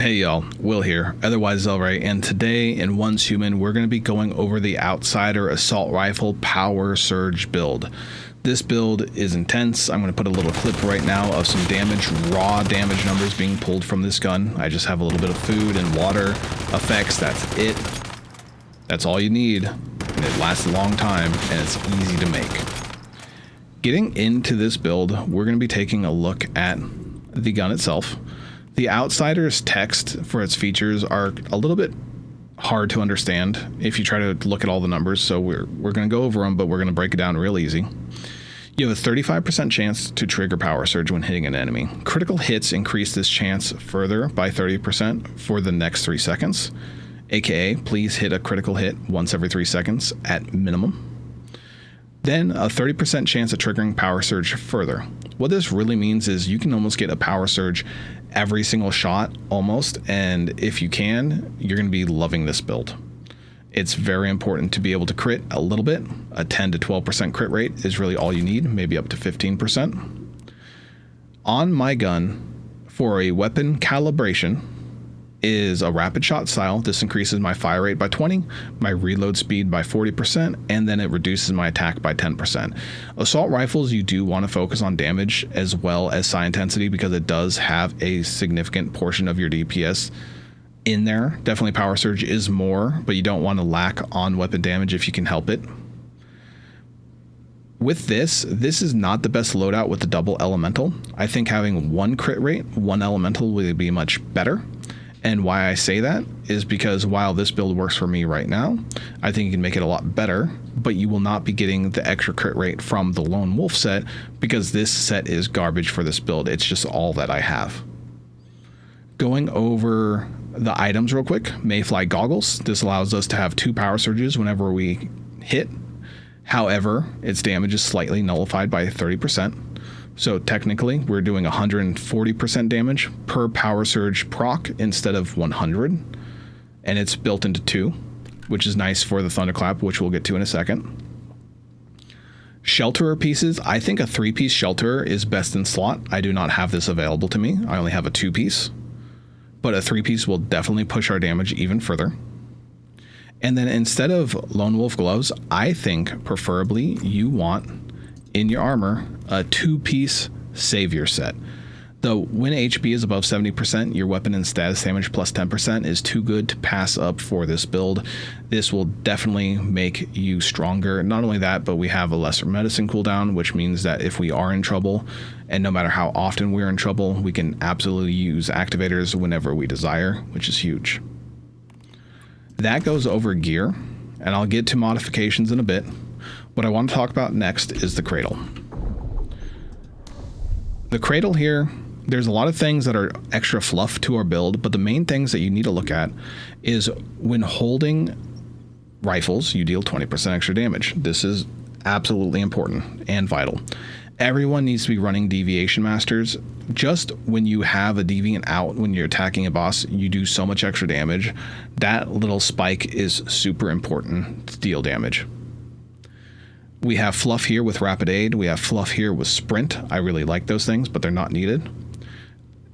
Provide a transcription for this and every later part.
Hey y'all, Will here, otherwise Zelray, and today in Once Human we're going to be going over the Outsider Assault Rifle Power Surge build. This build is intense. I'm going to put a little clip right now of some damage, raw damage numbers being pulled from this gun. I just have a little bit of food and water effects, that's it. That's all you need, and it lasts a long time, and it's easy to make. Getting into this build, we're going to be taking a look at the gun itself. The Outsider's text for its features are a little bit hard to understand if you try to look at all the numbers, so we're going to go over them, but we're going to break it down real easy. You have a 35% chance to trigger Power Surge when hitting an enemy. Critical hits increase this chance further by 30% for the next 3 seconds, aka please hit a critical hit once every 3 seconds at minimum. Then a 30% chance of triggering Power Surge further. What this really means is you can almost get a Power Surge every single shot, almost, and if you can, you're going to be loving this build. It's very important to be able to crit a little bit. A 10 to 12% crit rate is really all you need, maybe up to 15%. On my gun, for a weapon calibration, is a rapid shot style. This increases my fire rate by 20, my reload speed by 40%, and then it reduces my attack by 10%. Assault rifles, you do want to focus on damage as well as psi intensity because it does have a significant portion of your DPS in there. Definitely Power Surge is more, but you don't want to lack on weapon damage if you can help it. With this is not the best loadout with the double elemental. I think having one crit rate, one elemental would be much better. And why I say that is because while this build works for me right now, I think you can make it a lot better, but you will not be getting the extra crit rate from the Lone Wolf set because this set is garbage for this build. It's just all that I have. Going over the items real quick, Mayfly Goggles. This allows us to have 2 power surges whenever we hit. However, its damage is slightly nullified by 30%. So technically, we're doing 140% damage per power surge proc instead of 100. And it's built into 2, which is nice for the Thunderclap, which we'll get to in a second. Shelterer pieces. I think a 3-piece Shelterer is best in slot. I do not have this available to me. I only have a 2-piece. But a 3-piece will definitely push our damage even further. And then instead of Lone Wolf Gloves, I think preferably you want in your armor a 2-piece Savior set. Though when HP is above 70%, your weapon and status damage plus 10% is too good to pass up for this build. This will definitely make you stronger. Not only that, but we have a lesser medicine cooldown, which means that if we are in trouble, and no matter how often we're in trouble, we can absolutely use activators whenever we desire, which is huge. That goes over gear, and I'll get to modifications in a bit. What I want to talk about next is the Cradle. The Cradle here, there's a lot of things that are extra fluff to our build, but the main things that you need to look at is when holding rifles, you deal 20% extra damage. This is absolutely important and vital. Everyone needs to be running Deviation Masters. Just when you have a Deviant out when you're attacking a boss, you do so much extra damage. That little spike is super important to deal damage. We have fluff here with Rapid Aid. We have fluff here with Sprint. I really like those things, but they're not needed.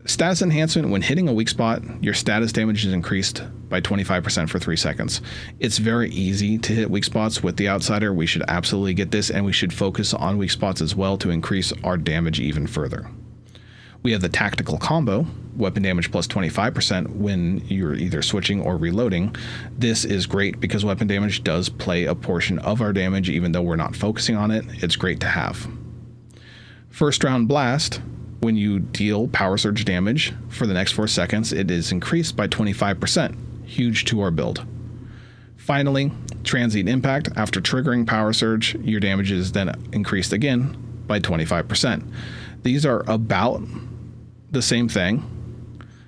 Status enhancement. When hitting a weak spot, your status damage is increased by 25% for 3 seconds. It's very easy to hit weak spots with the Outsider. We should absolutely get this, and we should focus on weak spots as well to increase our damage even further. We have the Tactical Combo, weapon damage plus 25% when you're either switching or reloading. This is great because weapon damage does play a portion of our damage even though we're not focusing on it. It's great to have. First round blast, when you deal power surge damage for the next 4 seconds, it is increased by 25%. Huge to our build. Finally, transient impact. After triggering power surge, your damage is then increased again by 25%. These are about the same thing.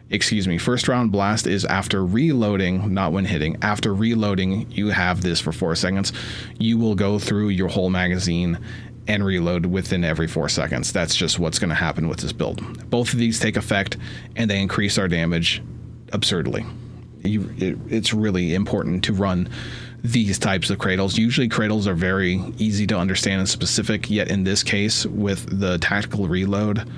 Excuse me, first round blast is after reloading, not when hitting. After reloading, you have this for 4 seconds. You will go through your whole magazine and reload within every 4 seconds. That's just what's going to happen with this build. Both of these take effect and they increase our damage absurdly. It's really important to run these types of cradles. Usually cradles are very easy to understand and specific, yet in this case with the tactical reload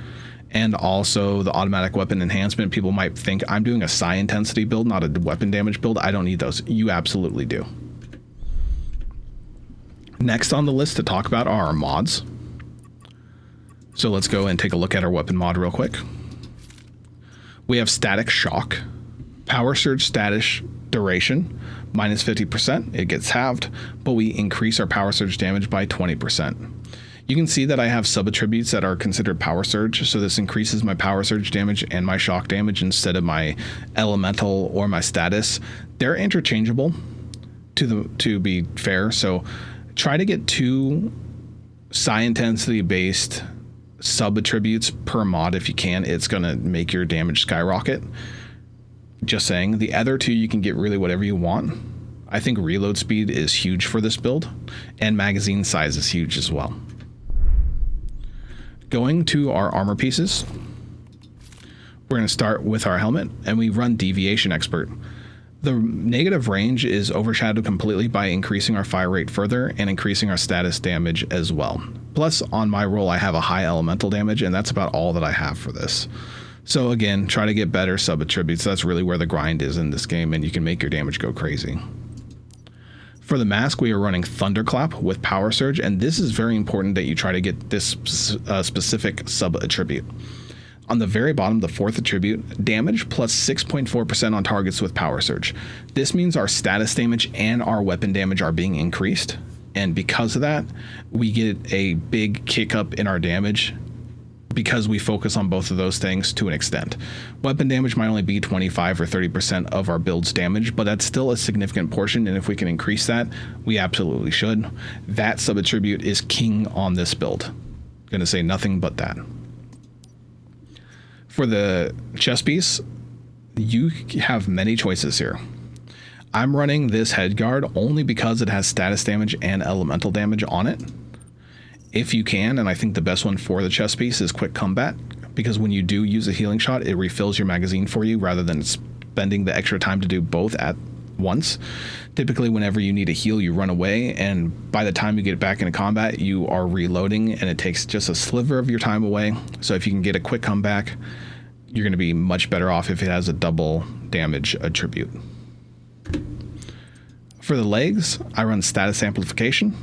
and also the automatic weapon enhancement. People might think I'm doing a psi intensity build, not a weapon damage build. I don't need those. You absolutely do. Next on the list to talk about are our mods. So let's go and take a look at our weapon mod real quick. We have static shock, power surge status duration, minus 50%. It gets halved, but we increase our power surge damage by 20%. You can see that I have sub-attributes that are considered power surge, so this increases my power surge damage and my shock damage instead of my elemental or my status. They're interchangeable to be fair, so try to get 2 psi intensity based sub-attributes per mod if you can. It's going to make your damage skyrocket. Just saying. The other 2 you can get really whatever you want. I think reload speed is huge for this build, and magazine size is huge as well. Going to our armor pieces, we're going to start with our helmet, and we run Deviation Expert. The negative range is overshadowed completely by increasing our fire rate further and increasing our status damage as well. Plus, on my roll, I have a high elemental damage, and that's about all that I have for this. So again, try to get better sub-attributes. That's really where the grind is in this game, and you can make your damage go crazy. For the mask, we are running Thunderclap with Power Surge, and this is very important that you try to get this specific sub-attribute. On the very bottom, the 4th attribute, damage plus 6.4% on targets with Power Surge. This means our status damage and our weapon damage are being increased, and because of that, we get a big kick up in our damage because we focus on both of those things to an extent. Weapon damage might only be 25 or 30% of our build's damage, but that's still a significant portion, and if we can increase that, we absolutely should. That sub-attribute is king on this build. Gonna say nothing but that. For the chest piece, you have many choices here. I'm running this head guard only because it has status damage and elemental damage on it. If you can, and I think the best one for the chest piece is Quick Combat, because when you do use a healing shot, it refills your magazine for you rather than spending the extra time to do both at once. Typically, whenever you need a heal, you run away, and by the time you get back into combat, you are reloading, and it takes just a sliver of your time away. So if you can get a quick comeback, you're going to be much better off if it has a double damage attribute. For the legs, I run Status Amplification.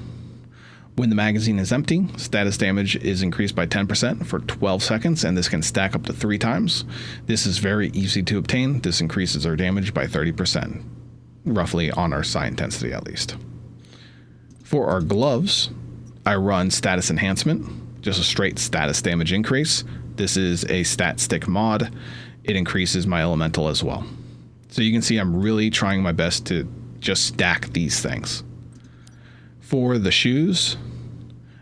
When the magazine is empty, status damage is increased by 10% for 12 seconds, and this can stack up to 3 times. This is very easy to obtain. This increases our damage by 30%, roughly on our psi intensity at least. For our gloves, I run Status Enhancement, just a straight status damage increase. This is a stat stick mod. It increases my elemental as well. So you can see I'm really trying my best to just stack these things. For the shoes,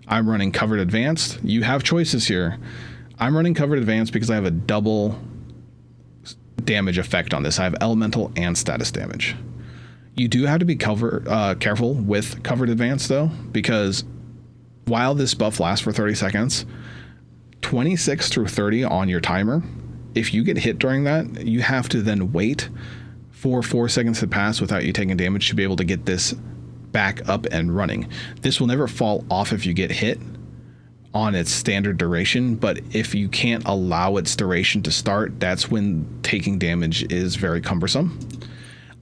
I'm running Covered Advanced. You have choices here. I'm running Covered Advanced because I have a double damage effect on this. I have elemental and status damage. You do have to be careful with Covered Advanced though, because while this buff lasts for 30 seconds, 26 through 30 on your timer, if you get hit during that, you have to then wait for 4 seconds to pass without you taking damage to be able to get this back up and running. This will never fall off if you get hit on its standard duration, but if you can't allow its duration to start, that's when taking damage is very cumbersome.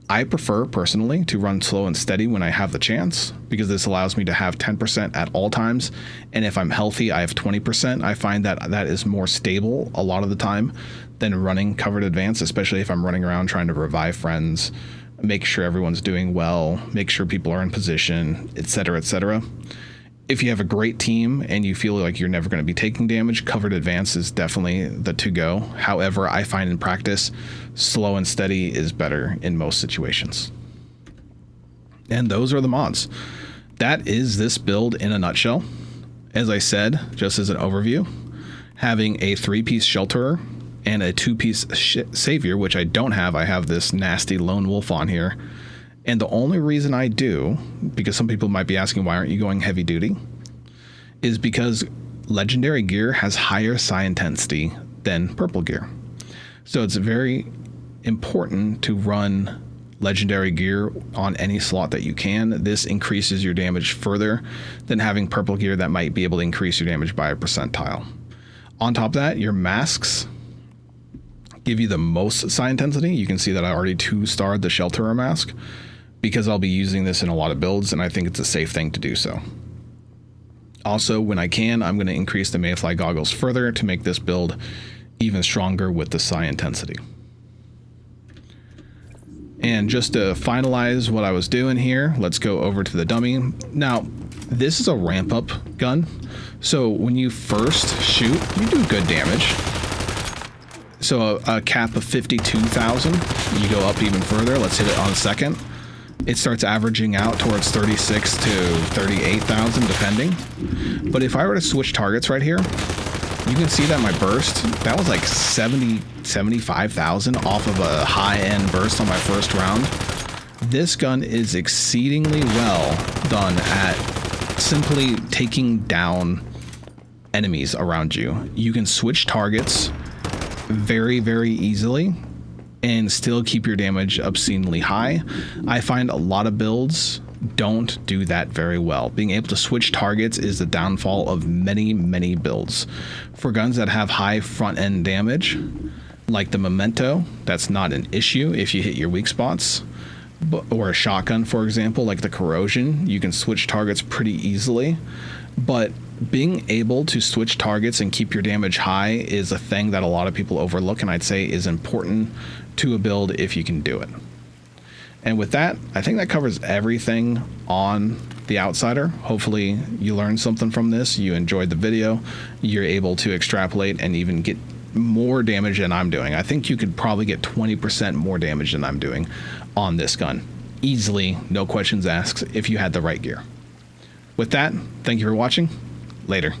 I prefer personally to run slow and steady when I have the chance, because this allows me to have 10% at all times, and if I'm healthy I have 20%. I find that that is more stable a lot of the time than running Covered Advance, especially if I'm running around trying to revive friends, make sure everyone's doing well, make sure people are in position, etc., etc. If you have a great team and you feel like you're never going to be taking damage, Covered Advance is definitely the to-go. However, I find in practice, slow and steady is better in most situations. And those are the mods. That is this build in a nutshell. As I said, just as an overview, having a 3-piece Shelterer and a 2-piece Savior, which I don't have. I have this nasty Lone Wolf on here. And the only reason I do, because some people might be asking why aren't you going heavy duty, is because legendary gear has higher psi intensity than purple gear. So it's very important to run legendary gear on any slot that you can. This increases your damage further than having purple gear that might be able to increase your damage by a percentile. On top of that, your masks give you the most psi intensity. You can see that I already 2-starred the Shelterer mask because I'll be using this in a lot of builds, and I think it's a safe thing to do so. Also, when I can, I'm going to increase the Mayfly goggles further to make this build even stronger with the psi intensity. And just to finalize what I was doing here, let's go over to the dummy. Now, this is a ramp up gun. So when you first shoot, you do good damage. So a cap of 52,000, you go up even further. Let's hit it on second. It starts averaging out towards 36 to 38,000 depending. But if I were to switch targets right here, you can see that my burst, that was like 75,000 off of a high-end burst on my first round. This gun is exceedingly well done at simply taking down enemies around you. You can switch targets very, very easily and still keep your damage obscenely high. I find a lot of builds don't do that very well. Being able to switch targets is the downfall of many, many builds. For guns that have high front end damage, like the Memento, that's not an issue if you hit your weak spots. Or a shotgun, for example, like the Corrosion, you can switch targets pretty easily. But being able to switch targets and keep your damage high is a thing that a lot of people overlook, and I'd say is important to a build if you can do it. And with that, I think that covers everything on the Outsider. Hopefully you learned something from this, you enjoyed the video, you're able to extrapolate and even get more damage than I'm doing. I think you could probably get 20% more damage than I'm doing on this gun. Easily, no questions asked, if you had the right gear. With that, thank you for watching. Later.